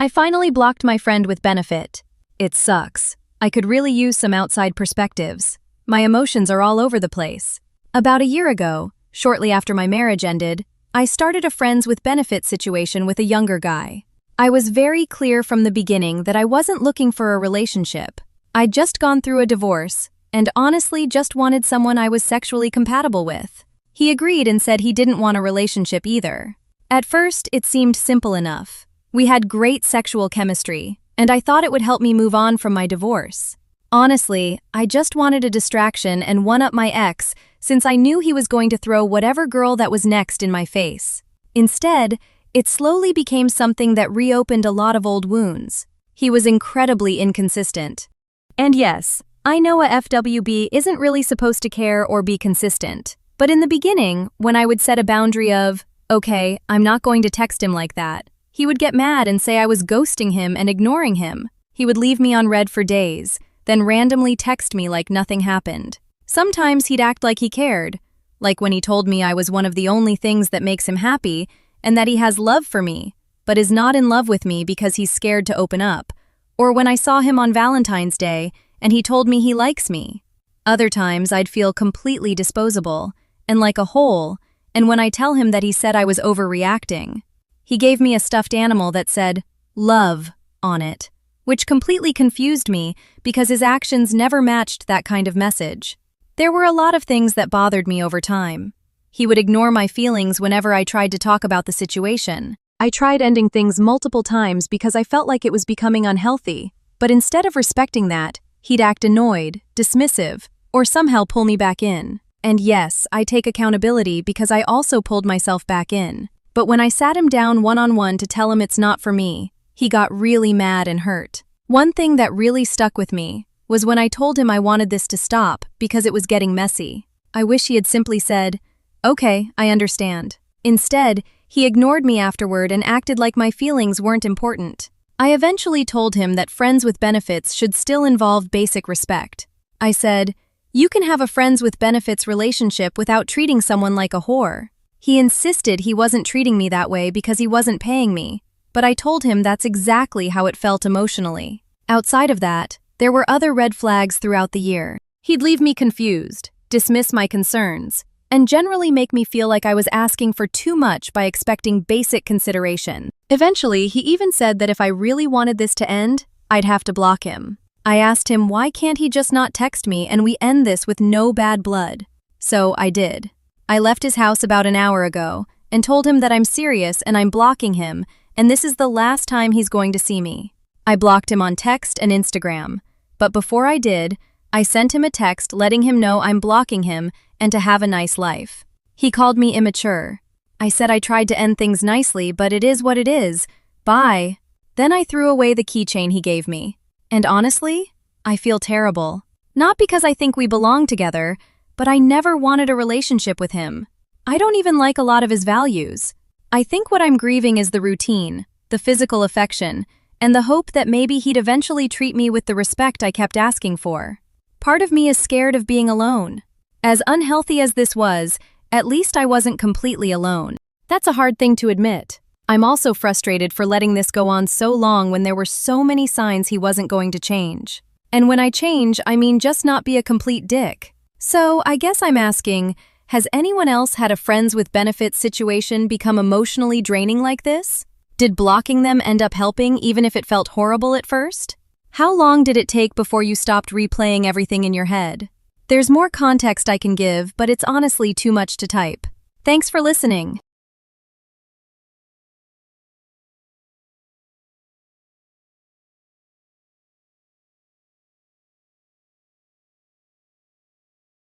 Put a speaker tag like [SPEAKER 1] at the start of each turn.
[SPEAKER 1] I finally blocked my friend with benefit. It sucks. I could really use some outside perspectives. My emotions are all over the place. About a year ago, shortly after my marriage ended, I started a friends with benefit situation with a younger guy. I was very clear from the beginning that I wasn't looking for a relationship. I'd just gone through a divorce, and honestly just wanted someone I was sexually compatible with. He agreed and said he didn't want a relationship either. At first, it seemed simple enough. We had great sexual chemistry, and I thought it would help me move on from my divorce. Honestly, I just wanted a distraction and one-up my ex since I knew he was going to throw whatever girl that was next in my face. Instead, it slowly became something that reopened a lot of old wounds. He was incredibly inconsistent. And yes, I know a FWB isn't really supposed to care or be consistent. But in the beginning, when I would set a boundary of, okay, I'm not going to text him like that, he would get mad and say I was ghosting him and ignoring him. He would leave me on red for days, then randomly text me like nothing happened. Sometimes he'd act like he cared, like when he told me I was one of the only things that makes him happy and that he has love for me, but is not in love with me because he's scared to open up. Or when I saw him on Valentine's Day and he told me he likes me. Other times I'd feel completely disposable and like a hole, and when I tell him that he said I was overreacting. He gave me a stuffed animal that said, "love," on it, which completely confused me because his actions never matched that kind of message. There were a lot of things that bothered me over time. He would ignore my feelings whenever I tried to talk about the situation. I tried ending things multiple times because I felt like it was becoming unhealthy, but instead of respecting that, he'd act annoyed, dismissive, or somehow pull me back in. And yes, I take accountability because I also pulled myself back in. But when I sat him down one-on-one to tell him it's not for me, he got really mad and hurt. One thing that really stuck with me was when I told him I wanted this to stop because it was getting messy. I wish he had simply said, "Okay, I understand." Instead, he ignored me afterward and acted like my feelings weren't important. I eventually told him that friends with benefits should still involve basic respect. I said, "You can have a friends with benefits relationship without treating someone like a whore." He insisted he wasn't treating me that way because he wasn't paying me, but I told him that's exactly how it felt emotionally. Outside of that, there were other red flags throughout the year. He'd leave me confused, dismiss my concerns, and generally make me feel like I was asking for too much by expecting basic consideration. Eventually, he even said that if I really wanted this to end, I'd have to block him. I asked him why can't he just not text me and we end this with no bad blood. So I did. I left his house about an hour ago and told him that I'm serious and I'm blocking him, and this is the last time he's going to see me. I blocked him on text and Instagram, but before I did, I sent him a text letting him know I'm blocking him and to have a nice life. He called me immature. I said I tried to end things nicely, but it is what it is. Bye. Then I threw away the keychain he gave me. And honestly, I feel terrible. Not because I think we belong together, but I never wanted a relationship with him. I don't even like a lot of his values. I think what I'm grieving is the routine, the physical affection, and the hope that maybe he'd eventually treat me with the respect I kept asking for. Part of me is scared of being alone. As unhealthy as this was, at least I wasn't completely alone. That's a hard thing to admit. I'm also frustrated for letting this go on so long when there were so many signs he wasn't going to change. And when I change, I mean just not be a complete dick. So I guess I'm asking, has anyone else had a friends with benefits situation become emotionally draining like this? Did blocking them end up helping even if it felt horrible at first? How long did it take before you stopped replaying everything in your head? There's more context I can give, but it's honestly too much to type. Thanks for listening.